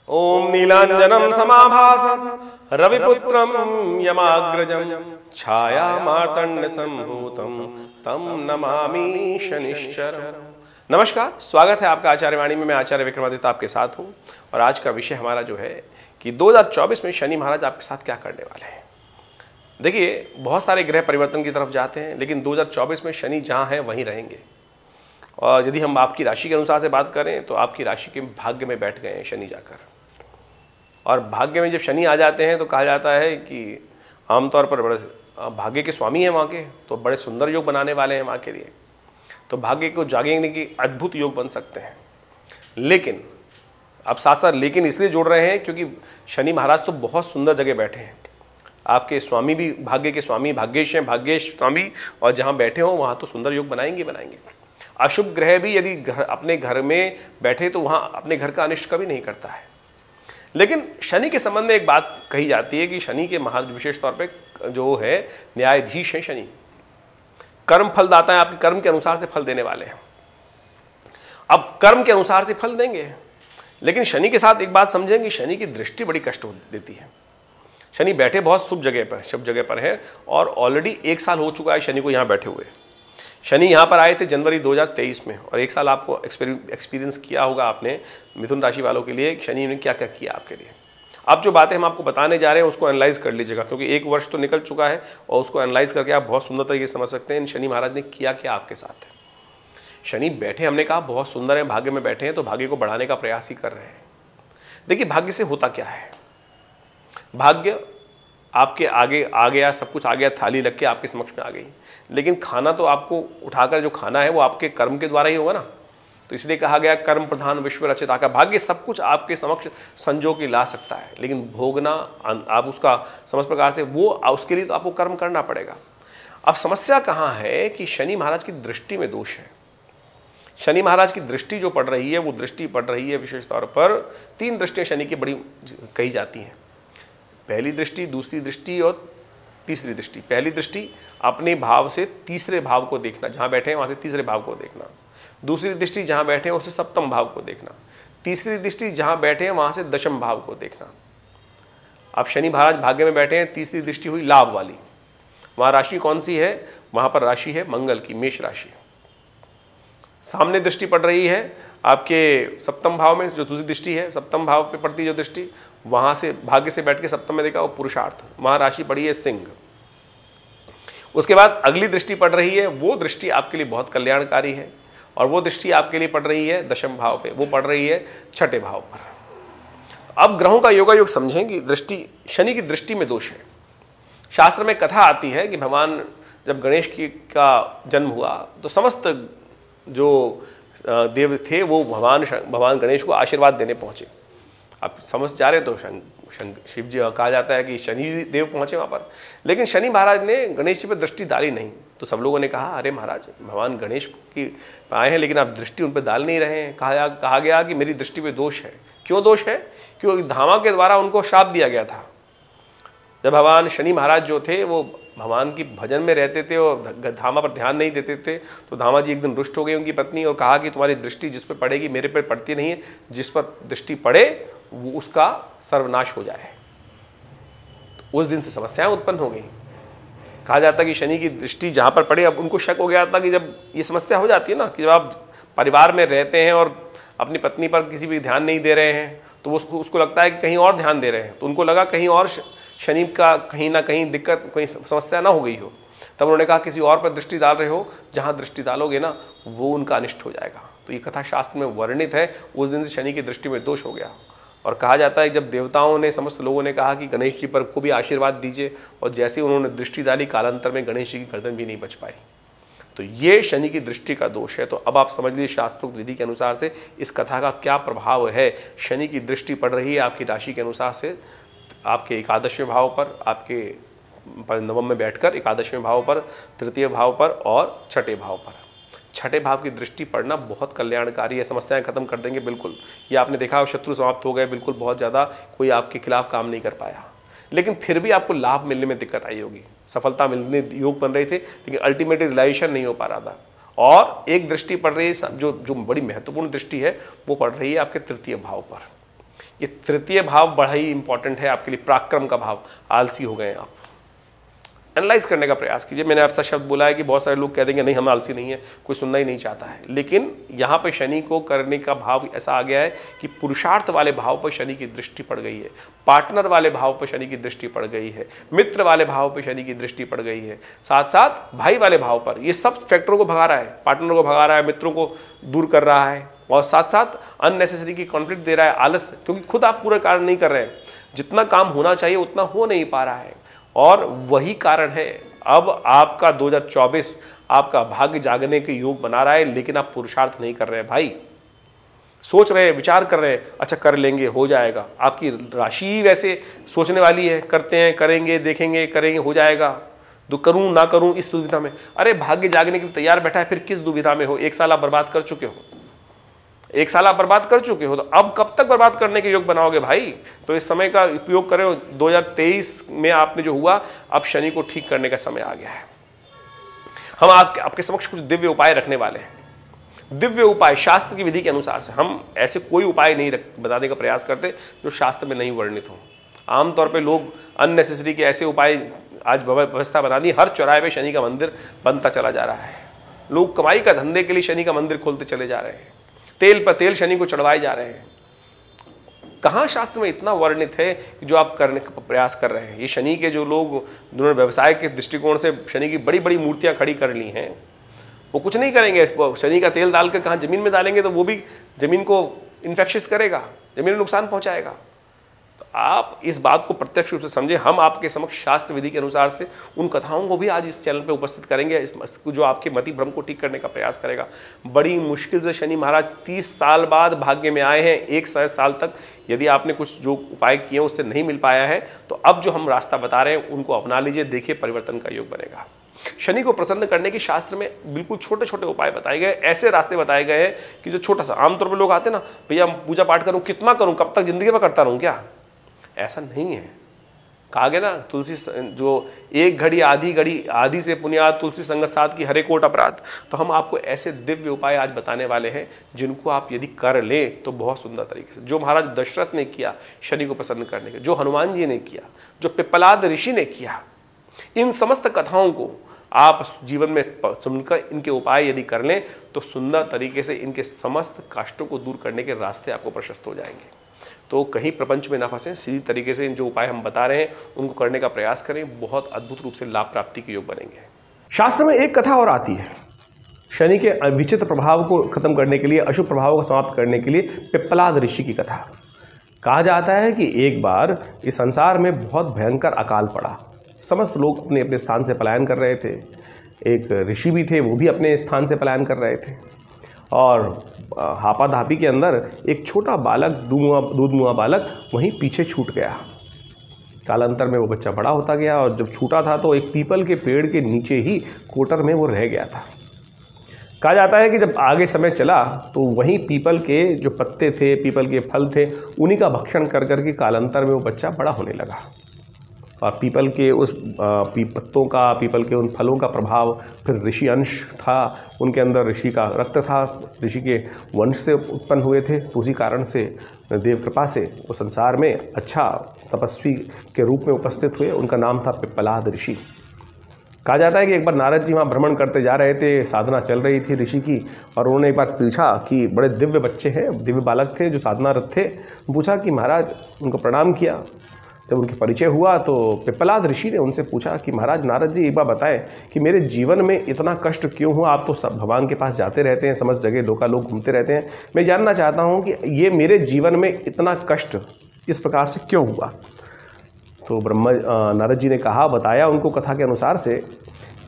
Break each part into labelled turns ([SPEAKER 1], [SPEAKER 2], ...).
[SPEAKER 1] ओम नीलांजनम समाभासं रविपुत्रम यमाग्रजं छाया मार्तंड संभूतम तम नमामि शनिश्चरम्। नमस्कार, स्वागत है आपका आचार्य वाणी में। मैं आचार्य विक्रमादित्य आपके साथ हूं और आज का विषय हमारा जो है कि 2024 में शनि महाराज आपके साथ क्या करने वाले हैं। देखिए, बहुत सारे ग्रह परिवर्तन की तरफ जाते हैं, लेकिन 2024 में शनि जहां है वहीं रहेंगे। और यदि हम आपकी राशि के अनुसार से बात करें तो आपकी राशि के भाग्य में बैठ गए हैं शनि जाकर। और भाग्य में जब शनि आ जाते हैं तो कहा जाता है कि आमतौर पर बड़े भाग्य के स्वामी हैं वहाँ के, तो बड़े सुंदर योग बनाने वाले हैं वहाँ के लिए। तो भाग्य को जागने की अद्भुत योग बन सकते हैं। लेकिन अब साथ साथ लेकिन इसलिए जोड़ रहे हैं क्योंकि शनि महाराज तो बहुत सुंदर जगह बैठे हैं। आपके स्वामी भी भाग्य के स्वामी भाग्येश हैं, भाग्येश स्वामी, और जहाँ बैठे हो वहाँ तो सुंदर योग बनाएंगे। अशुभ ग्रह भी यदि अपने घर में बैठे तो वहाँ अपने घर का अनिष्ट कभी नहीं करता है। लेकिन शनि के संबंध में एक बात कही जाती है कि शनि के महाराज विशेष तौर पे जो है न्यायाधीश है शनि, कर्म फलदाता है, आपके कर्म के अनुसार से फल देने वाले हैं। अब कर्म के अनुसार से फल देंगे, लेकिन शनि के साथ एक बात समझें कि शनि की दृष्टि बड़ी कष्ट देती है। शनि बैठे बहुत शुभ जगह पर है और ऑलरेडी 1 साल हो चुका है शनि को यहाँ बैठे हुए। शनि यहाँ पर आए थे जनवरी 2023 में, और 1 साल आपको एक्सपीरियंस किया होगा आपने। मिथुन राशि वालों के लिए शनि ने क्या क्या किया आपके लिए। अब जो बातें हम आपको बताने जा रहे हैं उसको एनालाइज कर लीजिएगा, क्योंकि 1 वर्ष तो निकल चुका है और उसको एनालाइज करके आप बहुत सुंदर तरीके से समझ सकते हैं शनि महाराज ने किया क्या आपके साथ। शनि बैठे, हमने कहा बहुत सुंदर है, भाग्य में बैठे हैं तो भाग्य को बढ़ाने का प्रयास ही कर रहे हैं। देखिए, भाग्य से होता क्या है, भाग्य आपके आगे आ गया, सब कुछ आ गया, थाली लग के आपके समक्ष में आ गई, लेकिन खाना तो आपको उठाकर जो खाना है वो आपके कर्म के द्वारा ही होगा ना। तो इसलिए कहा गया कर्म प्रधान विश्व रचिता का। भाग्य सब कुछ आपके समक्ष संजो के ला सकता है, लेकिन भोगना आप उसका समझ प्रकार से वो उसके लिए तो आपको कर्म करना पड़ेगा। अब समस्या कहाँ है कि शनि महाराज की दृष्टि में दोष है। शनि महाराज की दृष्टि जो पड़ रही है वो दृष्टि पड़ रही है विशेष तौर पर 3 दृष्टियाँ शनि की बड़ी कही जाती हैं। पहली दृष्टि, दूसरी दृष्टि और तीसरी दृष्टि। पहली दृष्टि अपने भाव से तीसरे भाव को देखना, जहाँ बैठे हैं वहाँ से तीसरे भाव को देखना। दूसरी दृष्टि जहाँ बैठे हैं उससे सप्तम भाव को देखना। तीसरी दृष्टि जहाँ बैठे हैं वहाँ से दशम भाव को देखना। अब शनि महाराज भाग्य में बैठे हैं, तीसरी दृष्टि हुई लाभ वाली। वहाँ राशि कौन सी है, वहाँ पर राशि है मंगल की, मेष राशि। सामने दृष्टि पड़ रही है आपके सप्तम भाव में, जो दूसरी दृष्टि है सप्तम भाव पे पड़ती है जो दृष्टि, वहाँ से भाग्य से बैठ के सप्तम में देखा वो पुरुषार्थ, वहाँ राशि पड़ी है सिंह। उसके बाद अगली दृष्टि पड़ रही है, वो दृष्टि आपके लिए बहुत कल्याणकारी है, और वो दृष्टि आपके लिए पड़ रही है दशम भाव पे, वो पड़ रही है छठे भाव पर। अब ग्रहों का योगायोग समझें कि दृष्टि, शनि की दृष्टि में दोष है। शास्त्र में कथा आती है कि भगवान जब गणेश का जन्म हुआ तो समस्त जो देव थे वो भगवान गणेश को आशीर्वाद देने पहुँचे। आप समझ जा रहे तो शिव जी कहा जाता है कि शनि देव पहुँचे वहाँ पर, लेकिन शनि महाराज ने गणेश जी पर दृष्टि डाली नहीं। तो सब लोगों ने कहा अरे महाराज, भगवान गणेश की आए हैं लेकिन आप दृष्टि उन पर डाल नहीं रहे हैं। कहा गया कि मेरी दृष्टि में दोष है। क्यों दोष है? क्योंकि धामा के द्वारा उनको श्राप दिया गया था। जब भगवान शनि महाराज जो थे वो भगवान की भजन में रहते थे और धामा पर ध्यान नहीं देते थे, तो धामा जी एक दिन रुष्ट हो गई उनकी पत्नी और कहा कि तुम्हारी दृष्टि जिस पर पड़ेगी मेरे पर पड़ती नहीं है, जिस पर दृष्टि पड़े वो उसका सर्वनाश हो जाए। तो उस दिन से समस्याएं उत्पन्न हो गई। कहा जाता कि शनि की दृष्टि जहाँ पर पड़े, अब उनको शक हो गया था कि जब ये समस्या हो जाती है ना कि जब आप परिवार में रहते हैं और अपनी पत्नी पर किसी भी ध्यान नहीं दे रहे हैं तो उसको लगता है कि कहीं और ध्यान दे रहे हैं, तो उनको लगा कहीं और शनि का कहीं ना कहीं दिक्कत, कोई समस्या ना हो गई हो। तब उन्होंने कहा किसी और पर दृष्टि डाल रहे हो, जहाँ दृष्टि डालोगे ना वो उनका अनिष्ट हो जाएगा। तो ये कथा शास्त्र में वर्णित है। उस दिन से शनि की दृष्टि में दोष हो गया। और कहा जाता है जब देवताओं ने, समस्त लोगों ने कहा कि गणेश जी पर को भी आशीर्वाद दीजिए, और जैसे उन्होंने दृष्टि डाली कालांतर में गणेश जी की गर्दन भी नहीं बच पाई। तो ये शनि की दृष्टि का दोष है। तो अब आप समझ लीजिए शास्त्रोक्त विधि के अनुसार से इस कथा का क्या प्रभाव है। शनि की दृष्टि पड़ रही है आपकी राशि के अनुसार से आपके एकादशवें भाव पर, आपके नवम में बैठकर एकादशवें भाव पर, तृतीय भाव पर और छठे भाव पर। छठे भाव की दृष्टि पड़ना बहुत कल्याणकारी है, समस्याएं खत्म कर देंगे बिल्कुल। ये आपने देखा शत्रु समाप्त हो गए बिल्कुल, बहुत ज़्यादा कोई आपके खिलाफ काम नहीं कर पाया। लेकिन फिर भी आपको लाभ मिलने में दिक्कत आई होगी, सफलता मिलने योग बन रहे थे लेकिन अल्टीमेटली रियलाइजेशन नहीं हो पा रहा था। और एक दृष्टि पड़ रही है जो बड़ी महत्वपूर्ण दृष्टि है वो पड़ रही है आपके तृतीय भाव पर, ये तृतीय भाव बड़ा ही इंपॉर्टेंट है आपके लिए, पराक्रम का भाव। आलसी हो गए आप, एनालाइज करने का प्रयास कीजिए। मैंने आपसे शब्द बोला है कि बहुत सारे लोग कह देंगे नहीं हम आलसी नहीं है, कोई सुनना ही नहीं चाहता है, लेकिन यहाँ पे शनि को करने का भाव ऐसा आ गया है कि पुरुषार्थ वाले भाव पर शनि की दृष्टि पड़ गई है, पार्टनर वाले भाव पर शनि की दृष्टि पड़ गई है, मित्र वाले भाव पर शनि की दृष्टि पड़ गई है, साथ साथ भाई वाले भाव पर। ये सब फैक्टरों को भगा रहा है, पार्टनर को भगा रहा है, मित्रों को दूर कर रहा है, और साथ साथ अननेसेसरी की कॉन्फ्लिक्ट दे रहा है, आलस, क्योंकि खुद आप पूरा कार्य नहीं कर रहे हैं, जितना काम होना चाहिए उतना हो नहीं पा रहा है। और वही कारण है अब आपका 2024 आपका भाग्य जागने के योग बना रहा है, लेकिन आप पुरुषार्थ नहीं कर रहे हैं भाई। सोच रहे हैं, विचार कर रहे हैं, अच्छा कर लेंगे, हो जाएगा। आपकी राशि वैसे सोचने वाली है, करते हैं, करेंगे, देखेंगे, करेंगे, हो जाएगा, तो करूं ना करूं इस दुविधा में। अरे भाग्य जागने के लिए तैयार बैठा है, फिर किस दुविधा में हो? 1 साल आप बर्बाद कर चुके हो, 1 साल आप बर्बाद कर चुके हो, तो अब कब तक बर्बाद करने के योग बनाओगे भाई? तो इस समय का उपयोग करें। 2023 में आपने जो हुआ, अब शनि को ठीक करने का समय आ गया है। हम आपके समक्ष कुछ दिव्य उपाय रखने वाले हैं। दिव्य उपाय शास्त्र की विधि के अनुसार से, हम ऐसे कोई उपाय नहीं बताने का प्रयास करते जो शास्त्र में नहीं वर्णित हो। आमतौर पे लोग अननेसेसरी के ऐसे उपाय आज व्यवस्था बना दी, हर चौराहे पे शनि का मंदिर बनता चला जा रहा है। लोग कमाई का धंधे के लिए शनि का मंदिर खोलते चले जा रहे हैं, तेल पर तेल शनि को चढ़वाए जा रहे हैं। कहाँ शास्त्र में इतना वर्णित है कि जो आप करने का प्रयास कर रहे हैं? ये शनि के जो लोग दोनों व्यवसाय के दृष्टिकोण से शनि की बड़ी बड़ी मूर्तियां खड़ी कर ली हैं, वो कुछ नहीं करेंगे। शनि का तेल डाल कर कहाँ जमीन में डालेंगे तो वो भी जमीन को इन्फेक्शियस करेगा, जमीन में नुकसान पहुंचाएगा। तो आप इस बात को प्रत्यक्ष रूप से समझे। हम आपके समक्ष शास्त्र विधि के अनुसार से उन कथाओं को भी आज इस चैनल पे उपस्थित करेंगे, जो आपके मति भ्रम को ठीक करने का प्रयास करेगा। बड़ी मुश्किल से शनि महाराज 30 साल बाद भाग्य में आए हैं। 1 साल तक यदि आपने कुछ जो उपाय किए उससे नहीं मिल पाया है, तो अब जो हम रास्ता बता रहे हैं उनको अपना लीजिए, देखिए परिवर्तन का योग बनेगा। शनि को प्रसन्न करने की शास्त्र में बिल्कुल छोटे छोटे उपाय बताए गए, ऐसे रास्ते बताए गए हैं कि जो छोटा सा, आमतौर पर लोग आते हैं ना, भैया पूजा पाठ करूं, कितना करूं, कब तक जिंदगी में करता रहूं क्या? ऐसा नहीं है। कहा गया ना, तुलसी जो 1 घड़ी आधी घड़ी आधी से पुण्याद, तुलसी संगत साथ की हरे कोट अपराध। तो हम आपको ऐसे दिव्य उपाय आज बताने वाले हैं जिनको आप यदि कर लें तो बहुत सुंदर तरीके से, जो महाराज दशरथ ने किया शनि को प्रसन्न करने के, जो हनुमान जी ने किया, जो पिप्पलाद ऋषि ने किया, इन समस्त कथाओं को आप जीवन में सुनकर इनके उपाय यदि कर लें तो सुंदर तरीके से इनके समस्त कष्टों को दूर करने के रास्ते आपको प्रशस्त हो जाएंगे। तो कहीं प्रपंच में ना फंसें, सीधी तरीके से इन जो उपाय हम बता रहे हैं उनको करने का प्रयास करें, बहुत अद्भुत रूप से लाभ प्राप्ति के योग बनेंगे। शास्त्र में एक कथा और आती है, शनि के विचित्र प्रभाव को खत्म करने के लिए, अशुभ प्रभाव को समाप्त करने के लिए पिप्पलाद ऋषि की कथा। कहा जाता है कि एक बार इस संसार में बहुत भयंकर अकाल पड़ा, समस्त लोग अपने अपने स्थान से पलायन कर रहे थे। एक ऋषि भी थे, वो भी अपने स्थान से पलायन कर रहे थे, और हापाधापी के अंदर एक छोटा बालक, दूधमुआ बालक वहीं पीछे छूट गया। कालांतर में वो बच्चा बड़ा होता गया, और जब छूटा था तो एक पीपल के पेड़ के नीचे ही कोटर में वो रह गया था। कहा जाता है कि जब आगे समय चला तो वहीं पीपल के जो पत्ते थे, पीपल के फल थे, उन्हीं का भक्षण कर करके कालांतर में वो बच्चा बड़ा होने लगा। और पीपल के उस पत्तों का, पीपल के उन फलों का प्रभाव, फिर ऋषि अंश था उनके अंदर, ऋषि का रक्त था, ऋषि के वंश से उत्पन्न हुए थे, तो उसी कारण से देव कृपा से वो संसार में अच्छा तपस्वी के रूप में उपस्थित हुए। उनका नाम था पिप्पलाद ऋषि। कहा जाता है कि एक बार नारद जी वहाँ भ्रमण करते जा रहे थे, साधना चल रही थी ऋषि की, और उन्होंने एक बार पूछा कि बड़े दिव्य बच्चे हैं, दिव्य बालक थे जो साधनारत थे, पूछा कि महाराज, उनको प्रणाम किया। जब उनके परिचय हुआ तो पिप्पलाद ऋषि ने उनसे पूछा कि महाराज नारद जी, एक बार बताएं कि मेरे जीवन में इतना कष्ट क्यों हुआ? आप तो सब भगवान के पास जाते रहते हैं, समस्त जगह लोग घूमते रहते हैं, मैं जानना चाहता हूं कि ये मेरे जीवन में इतना कष्ट इस प्रकार से क्यों हुआ? तो नारद जी ने कहा, बताया उनको कथा के अनुसार से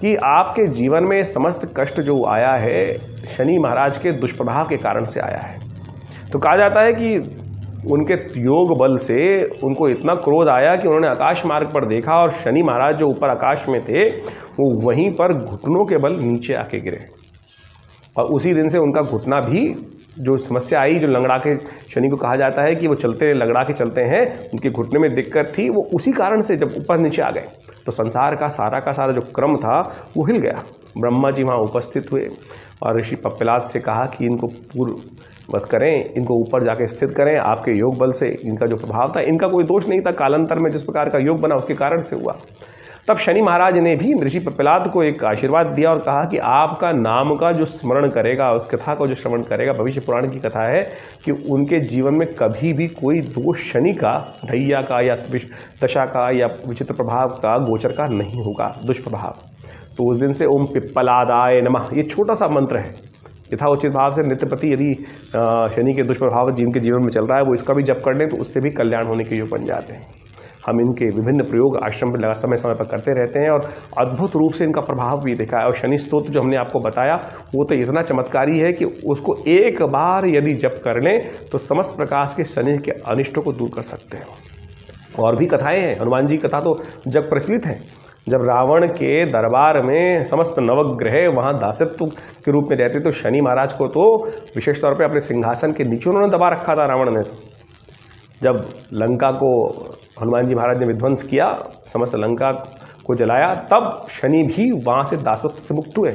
[SPEAKER 1] कि आपके जीवन में समस्त कष्ट जो आया है शनि महाराज के दुष्प्रभाव के कारण से आया है। तो कहा जाता है कि उनके योग बल से उनको इतना क्रोध आया कि उन्होंने आकाश मार्ग पर देखा, और शनि महाराज जो ऊपर आकाश में थे वो वहीं पर घुटनों के बल नीचे आके गिरे, और उसी दिन से उनका घुटना भी, जो समस्या आई, जो लंगड़ा के शनि को कहा जाता है कि वो चलते लंगड़ा के चलते हैं, उनके घुटने में दिक्कत थी, वो उसी कारण से जब ऊपर नीचे आ गए तो संसार का सारा जो क्रम था वो हिल गया। ब्रह्मा जी वहाँ उपस्थित हुए और ऋषि पिप्पलाद से कहा कि इनको मत करें, इनको ऊपर जाके स्थित करें। आपके योग बल से इनका जो प्रभाव था, इनका कोई दोष नहीं था, कालांतर में जिस प्रकार का योग बना उसके कारण से हुआ। तब शनि महाराज ने भी ऋषि पिप्पलाद को एक आशीर्वाद दिया और कहा कि आपका नाम का जो स्मरण करेगा, उस कथा को जो श्रवण करेगा, भविष्य पुराण की कथा है कि उनके जीवन में कभी भी कोई दोष शनि का, ढैया का या दशा का या विचित्र प्रभाव का, गोचर का नहीं होगा, दुष्प्रभाव। तो उस दिन से ओम पिप्पलादाय नमः ये छोटा सा मंत्र है, यथाउचित भाव से नित्य प्रति यदि शनि के दुष्प्रभाव जिनके जीवन में चल रहा है वो इसका भी जप कर लें तो उससे भी कल्याण होने के योग बन जाते हैं। हम इनके विभिन्न प्रयोग आश्रम पर समय समय पर करते रहते हैं और अद्भुत रूप से इनका प्रभाव भी देखा है। और शनि स्तोत्र जो हमने आपको बताया वो तो इतना चमत्कारी है कि उसको एक बार यदि जप कर लें तो समस्त प्रकार के शनि के अनिष्टों को दूर कर सकते हैं। और भी कथाएँ हैं, हनुमान जी कथा तो जग प्रचलित है। जब रावण के दरबार में समस्त नवग्रह वहाँ दासत्व के रूप में रहते तो शनि महाराज को तो विशेष तौर पे अपने सिंहासन के नीचे उन्होंने दबा रखा था रावण ने। जब लंका को हनुमान जी महाराज ने विध्वंस किया, समस्त लंका को जलाया, तब शनि भी वहाँ से दासत्व से मुक्त हुए।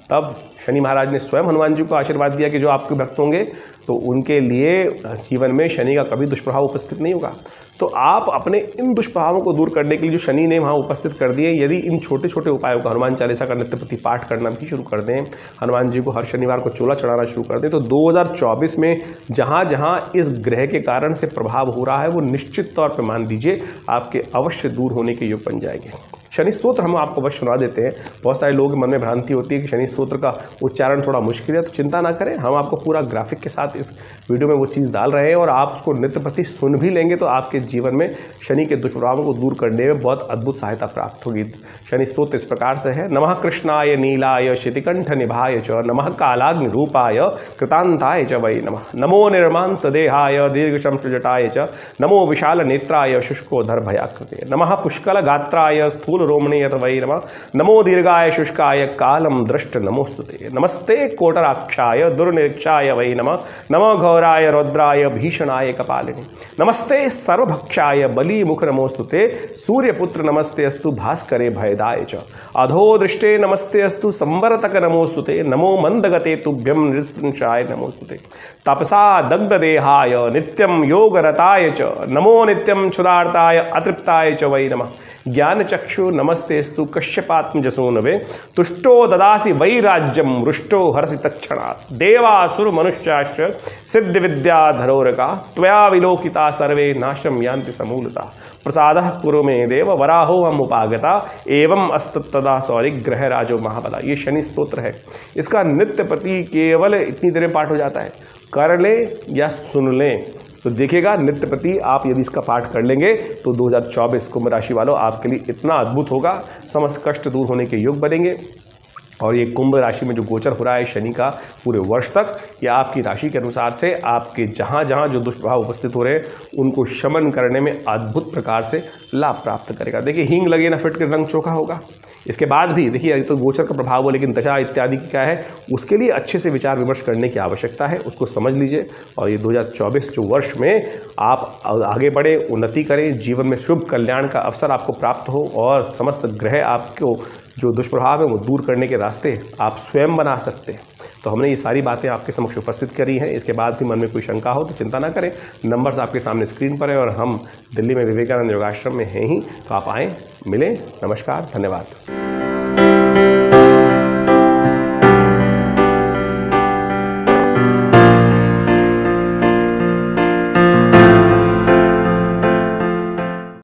[SPEAKER 1] तब शनि महाराज ने स्वयं हनुमान जी को आशीर्वाद दिया कि जो आपके भक्त होंगे तो उनके लिए जीवन में शनि का कभी दुष्प्रभाव उपस्थित नहीं होगा। तो आप अपने इन दुष्प्रभावों को दूर करने के लिए जो शनि ने वहाँ उपस्थित कर दिए, यदि इन छोटे छोटे उपायों का, हनुमान चालीसा का नित्य प्रति पाठ करना भी शुरू कर दें, हनुमान जी को हर शनिवार को चोला चढ़ाना शुरू कर दें, तो 2024 में जहाँ जहाँ इस ग्रह के कारण से प्रभाव हो रहा है वो निश्चित तौर पर मान लीजिए आपके अवश्य दूर होने के योग बन जाएंगे। शनि स्तोत्र हम आपको बस सुना देते हैं। बहुत सारे लोग मन में भ्रांति होती है कि शनि स्तोत्र का उच्चारण थोड़ा मुश्किल है, तो चिंता ना करें, हम आपको पूरा ग्राफिक के साथ इस वीडियो में वो चीज़ डाल रहे हैं और आप उसको नित्य प्रति सुन भी लेंगे तो आपके जीवन में शनि के दुष्प्रभावों को दूर करने में बहुत अद्भुत सहायता प्राप्त होगी। शनि स्तोत्र इस प्रकार से है। नमः कृष्णाय नीलाय शितिकंठ निभाय च, नमः कालाग्नि रूपाय कृतांताय च वै नमः, नमो निर्मांस देहाय दीर्घशंस जटाय च, नमो विशाल नेत्राय शुष्कोधर भयाकृते, नमः पुष्कल गात्राय स्थूल रोमणीय वै नमः, नमो दीर्घाय शुष्काय कालम दृष्ट नमोस्तुते, नमस्ते कोटराक्षाय दुर्निरीक्षाय वै नमः, नमो घोराय रौद्राय भीषणाय कपालिनी, नमस्ते सर्वभक्षाय बली मुख नमोस्तुते, सूर्यपुत्र नमस्ते अस्तु भास्करे भयदाय च, अधो दृष्टे नमस्ते अस्तु संवरतक नमोस्तुते, नमो मंदगते तुभ्यम नृशंसाय नमोस्तुते, तपसा दग्ध देहाय नित्यम योगरताय च, नमो नित्यम क्षुधार्ताय अतृप्ताय च वै नमः, ज्ञान चक्षु नमस्तेस्तु कश्यपात्मजसूनवे, तुष्टो ददासि वैराज्यम रुष्टो हर्षि तत्क्षणात्, देवासुर मनुष्याश्च सिद्ध विद्याधरोरका, त्वया विलोकिता सर्वे नाशम यान्ति समूलता, प्रसादः कुरु मे देव वराहो हम उपागता, एवं अस्तदा सौरि ग्रह राजो महाबला। ये शनि स्तोत्र है। इसका नित्य प्रति केवल इतनी देर में पाठ हो जाता है। कर लें या सुन लें तो देखिएगा, नित्य प्रति आप यदि इसका पाठ कर लेंगे तो 2024 कुंभ राशि वालों आपके लिए इतना अद्भुत होगा, समस्त कष्ट दूर होने के योग बनेंगे। और ये कुंभ राशि में जो गोचर हो रहा है शनि का पूरे वर्ष तक, या आपकी राशि के अनुसार से आपके जहाँ जहाँ जो दुष्प्रभाव उपस्थित हो रहे हैं उनको शमन करने में अद्भुत प्रकार से लाभ प्राप्त करेगा। देखिए, हींग लगे ना फिट के रंग चोखा होगा। इसके बाद भी देखिए, तो गोचर का प्रभाव हो, लेकिन दशा इत्यादि क्या है उसके लिए अच्छे से विचार विमर्श करने की आवश्यकता है, उसको समझ लीजिए। और ये 2024 जो वर्ष में आप आगे बढ़े, उन्नति करें, जीवन में शुभ कल्याण का अवसर आपको प्राप्त हो और समस्त ग्रह आपको जो दुष्प्रभाव है वो दूर करने के रास्ते आप स्वयं बना सकते हैं। तो हमने ये सारी बातें आपके समक्ष उपस्थित करी हैं। इसके बाद भी मन में कोई शंका हो तो चिंता ना करें, नंबर्स आपके सामने स्क्रीन पर है और हम दिल्ली में विवेकानंद योगाश्रम में हैं ही, तो आप आएँ, मिलें। नमस्कार, धन्यवाद।